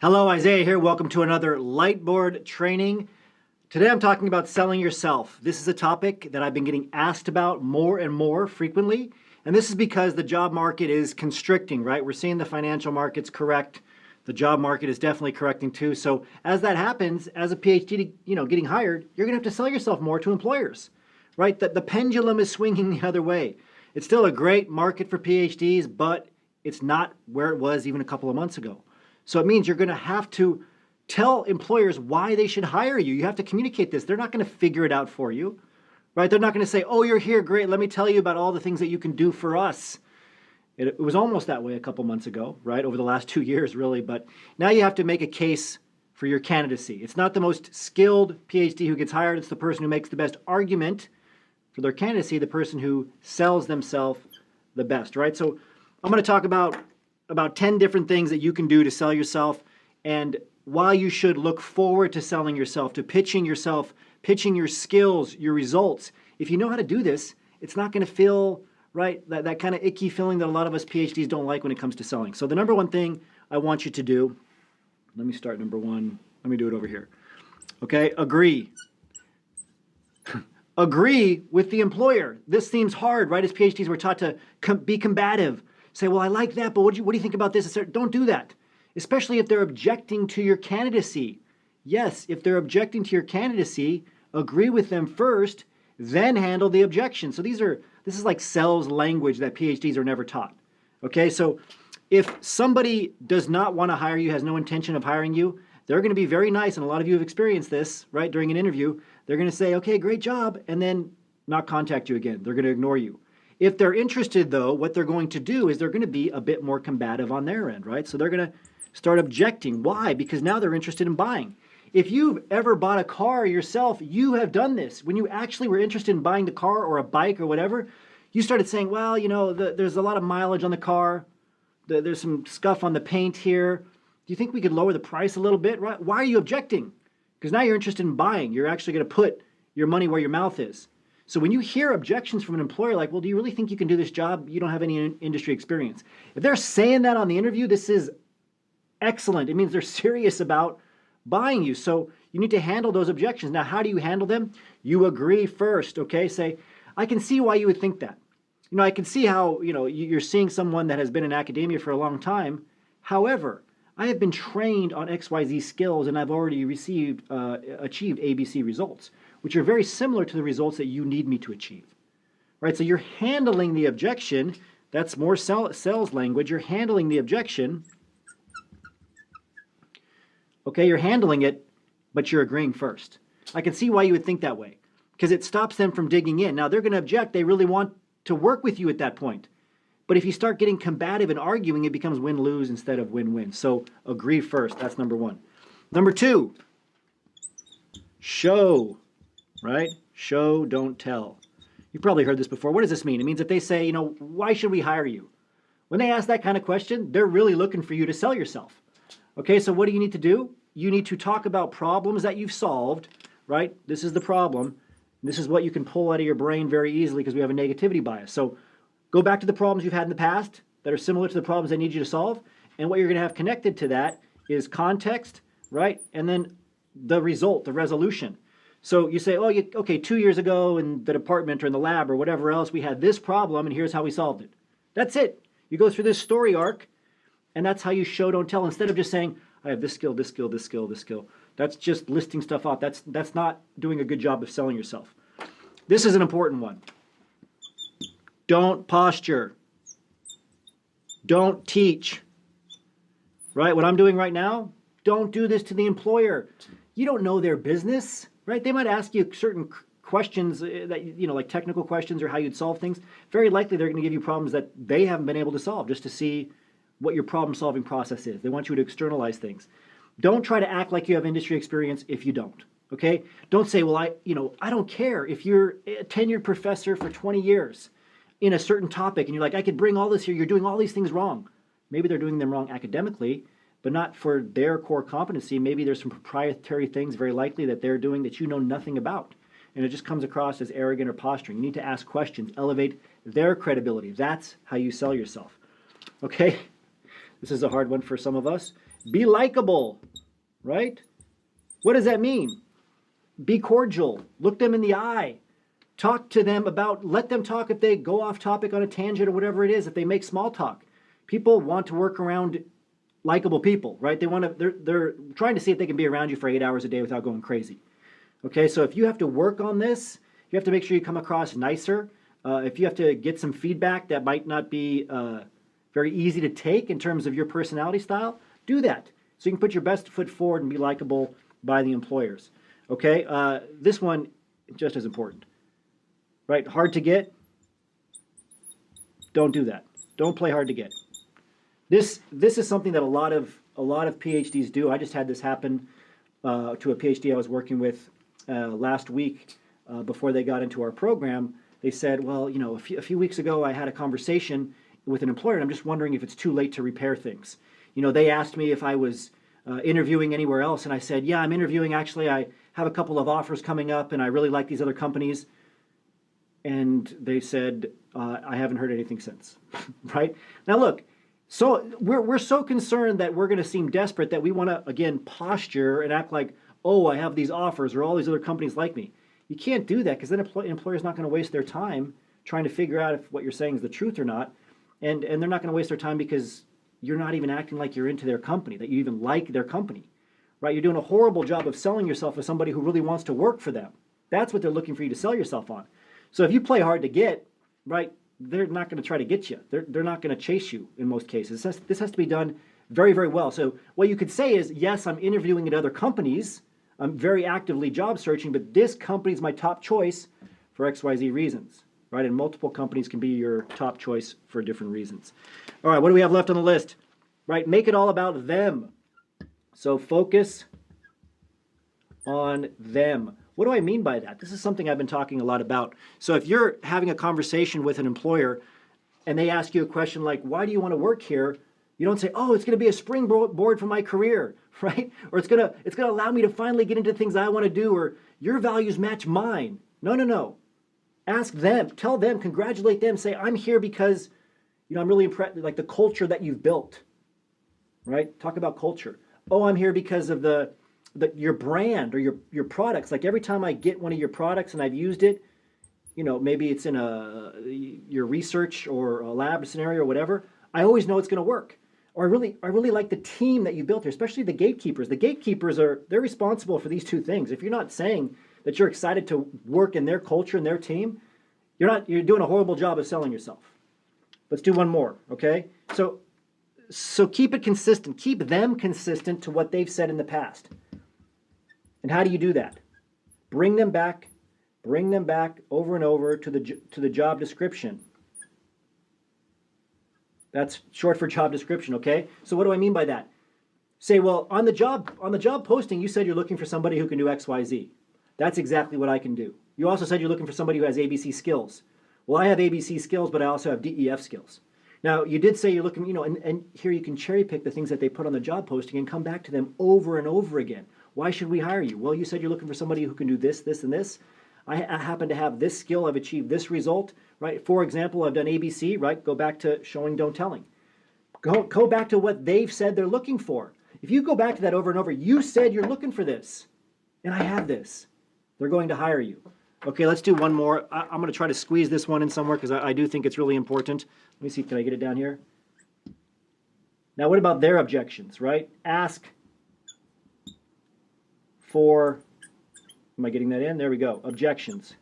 Hello, Isaiah here. Welcome to another Lightboard training. Today I'm talking about selling yourself. This is a topic that I've been getting asked about more and more frequently, and this is because the job market is constricting, right? We're seeing the financial markets correct. The job market is definitely correcting too. So as that happens, as a PhD, getting hired, you're gonna have to sell yourself more to employers, right? The pendulum is swinging the other way. It's still a great market for PhDs, but it's not where it was even a couple of months ago. So it means you're going to have to tell employers why they should hire you. You have to communicate this. They're not going to figure it out for you, right? They're not going to say, oh, you're here, great, let me tell you about all the things that you can do for us. It was almost that way a couple months ago, right? Over the last 2 years, really. But now you have to make a case for your candidacy. It's not the most skilled PhD who gets hired. It's the person who makes the best argument for their candidacy, the person who sells themselves the best, right? So I'm going to talk about 10 different things that you can do to sell yourself and why you should look forward to selling yourself, to pitching yourself, pitching your skills, your results. If you know how to do this, it's not going to feel, right, that kind of icky feeling that a lot of us PhDs don't like when it comes to selling. So the number one thing I want you to do, let me start number one. Let me do it over here. Okay, agree. Agree with the employer. This seems hard, right? As PhDs, we're taught to be combative. Say, well, I like that, but what do you think about this? Don't do that, especially if they're objecting to your candidacy. Yes, if they're objecting to your candidacy, agree with them first, then handle the objection. So this is like sales language that PhDs are never taught. Okay, so if somebody does not want to hire you, has no intention of hiring you, they're going to be very nice, and a lot of you have experienced this, right, during an interview. They're going to say, okay, great job, and then not contact you again. They're going to ignore you. If they're interested, though, what they're going to do is they're going to be a bit more combative on their end, right? So they're going to start objecting. Why? Because now they're interested in buying. If you've ever bought a car yourself, you have done this. When you actually were interested in buying the car or a bike or whatever, you started saying, well, there's a lot of mileage on the car. There's some scuff on the paint here. Do you think we could lower the price a little bit? Right? Why are you objecting? Because now you're interested in buying. You're actually going to put your money where your mouth is. So when you hear objections from an employer like, well, do you really think you can do this job? You don't have any industry experience. If they're saying that on the interview, this is excellent. It means they're serious about buying you. So you need to handle those objections. Now, how do you handle them? You agree first, okay? Say, I can see why you would think that. I can see how, you're seeing someone that has been in academia for a long time. However, I have been trained on XYZ skills and I've already achieved ABC results, which are very similar to the results that you need me to achieve, right? So you're handling the objection. That's more sales language. You're handling the objection. Okay, you're handling it, but you're agreeing first. I can see why you would think that way because it stops them from digging in. Now, they're going to object. They really want to work with you at that point. But if you start getting combative and arguing, it becomes win-lose instead of win-win. So agree first. That's number one. Number two, show. Right? Show, don't tell. You've probably heard this before. What does this mean? It means if they say, why should we hire you? When they ask that kind of question, they're really looking for you to sell yourself. Okay, so what do you need to do? You need to talk about problems that you've solved, right? This is the problem. This is what you can pull out of your brain very easily because we have a negativity bias. So go back to the problems you've had in the past that are similar to the problems I need you to solve. And what you're going to have connected to that is context, right? And then the result, the resolution. So you say, okay, 2 years ago in the department or in the lab or whatever else, we had this problem and here's how we solved it. That's it. You go through this story arc and that's how you show, don't tell. Instead of just saying, I have this skill, this skill, this skill, this skill. That's just listing stuff off. That's not doing a good job of selling yourself. This is an important one. Don't posture. Don't teach. Right? What I'm doing right now, don't do this to the employer. You don't know their business. Right? They might ask you certain questions that, like technical questions or how you'd solve things. Very likely they're going to give you problems that they haven't been able to solve just to see what your problem-solving process is. They want you to externalize things. Don't try to act like you have industry experience if you don't. Okay? Don't say, well, I don't care if you're a tenured professor for 20 years in a certain topic and you're like, I could bring all this here. You're doing all these things wrong. Maybe they're doing them wrong academically, but not for their core competency. Maybe there's some proprietary things very likely that they're doing that you know nothing about. And it just comes across as arrogant or posturing. You need to ask questions, elevate their credibility. That's how you sell yourself. Okay? This is a hard one for some of us. Be likable, right? What does that mean? Be cordial. Look them in the eye. Talk to them about, let them talk if they go off topic on a tangent or whatever it is, if they make small talk. People want to work around likable people, right? They're trying to see if they can be around you for 8 hours a day without going crazy. Okay, so if you have to work on this, you have to make sure you come across nicer. If you have to get some feedback that might not be very easy to take in terms of your personality style, do that. So you can put your best foot forward and be likable by the employers. Okay, this one just as important, right? Hard to get. Don't do that. Don't play hard to get. This is something that a lot of PhDs do. I just had this happen to a PhD I was working with last week before they got into our program. They said, well, you know, a few weeks ago I had a conversation with an employer, and I'm just wondering if it's too late to repair things. You know, they asked me if I was interviewing anywhere else, and I said, yeah, I'm interviewing. Actually, I have a couple of offers coming up, and I really like these other companies. And they said, I haven't heard anything since, right? Now, look, so we're so concerned that we're going to seem desperate that we want to, again, posture and act like, oh, I have these offers or all these other companies like me. You can't do that because then an employer's not going to waste their time trying to figure out if what you're saying is the truth or not. And they're not going to waste their time because you're not even acting like you're into their company, that you even like their company, right? You're doing a horrible job of selling yourself as somebody who really wants to work for them. That's what they're looking for you to sell yourself on. So if you play hard to get, right, they're not going to try to get you. They're not going to chase you in most cases. This has to be done very, very well. So what you could say is, yes, I'm interviewing at other companies. I'm very actively job searching, but this company is my top choice for XYZ reasons, right? And multiple companies can be your top choice for different reasons. All right, what do we have left on the list? Right, make it all about them. So focus on them. What do I mean by that? This is something I've been talking a lot about. So if you're having a conversation with an employer and they ask you a question like, why do you want to work here? You don't say, oh, it's going to be a springboard for my career, right? Or it's going to allow me to finally get into things I want to do, or your values match mine. No. Ask them, tell them, congratulate them, say, I'm here because, you know, I'm really impressed, like the culture that you've built, right? Talk about culture. Oh, I'm here because of your brand or your products. Like every time I get one of your products and I've used it, you know, maybe it's in your research or a lab scenario or whatever, I always know it's going to work. Or I really like the team that you built here, especially the gatekeepers. The gatekeepers they're responsible for these two things. If you're not saying that you're excited to work in their culture and their team, you're doing a horrible job of selling yourself. Let's do one more, okay? So keep it consistent. Keep them consistent to what they've said in the past. And how do you do that? Bring them back over and over to the job description. That's short for job description, okay? So what do I mean by that? Say, well, on the job posting, you said you're looking for somebody who can do X, Y, Z. That's exactly what I can do. You also said you're looking for somebody who has ABC skills. Well, I have ABC skills, but I also have DEF skills. Now, you did say you're looking, you know, and here you can cherry pick the things that they put on the job posting and come back to them over and over again. Why should we hire you? Well, you said you're looking for somebody who can do this, this, and this. I happen to have this skill. I've achieved this result, right? For example, I've done ABC, right? Go back to showing, don't telling. Go back to what they've said they're looking for. If you go back to that over and over, you said you're looking for this, and I have this. They're going to hire you. Okay, let's do one more. I'm going to try to squeeze this one in somewhere because I do think it's really important. Let me see, can I get it down here? Now, what about their objections, right? Ask for, am I getting that in? There we go, objections.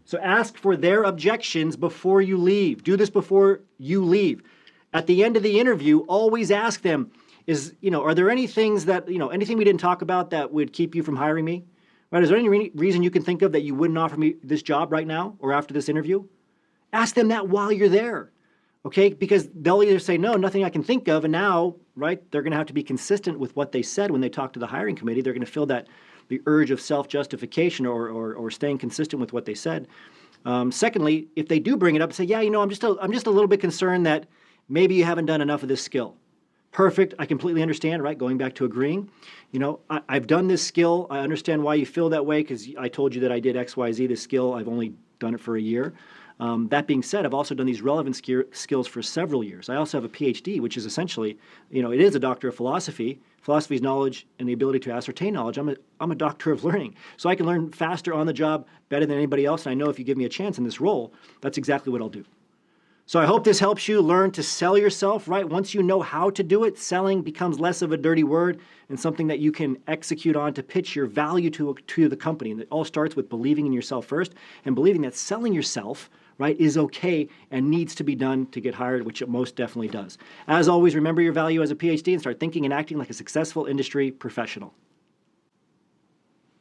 So ask for their objections before you leave. Do this before you leave. At the end of the interview, always ask them, are there any things that, anything we didn't talk about that would keep you from hiring me? Right? Is there any reason you can think of that you wouldn't offer me this job right now or after this interview? Ask them that while you're there, okay? Because they'll either say, no, nothing I can think of, and now, right, they're going to have to be consistent with what they said when they talk to the hiring committee. They're going to feel the urge of self-justification or staying consistent with what they said. Secondly, if they do bring it up, say, yeah, I'm just a little bit concerned that maybe you haven't done enough of this skill. Perfect. I completely understand, right? Going back to agreeing. I've done this skill. I understand why you feel that way because I told you that I did X, Y, Z, this skill. I've only done it for a year. That being said, I've also done these relevant skills for several years. I also have a PhD, which is essentially, it is a doctor of philosophy. Philosophy is knowledge and the ability to ascertain knowledge. I'm a doctor of learning. So I can learn faster on the job, better than anybody else. And I know if you give me a chance in this role, that's exactly what I'll do. So I hope this helps you learn to sell yourself, right? Once you know how to do it, selling becomes less of a dirty word and something that you can execute on to pitch your value to the company. And it all starts with believing in yourself first and believing that selling yourself, right, is okay and needs to be done to get hired, which it most definitely does. As always, remember your value as a PhD and start thinking and acting like a successful industry professional.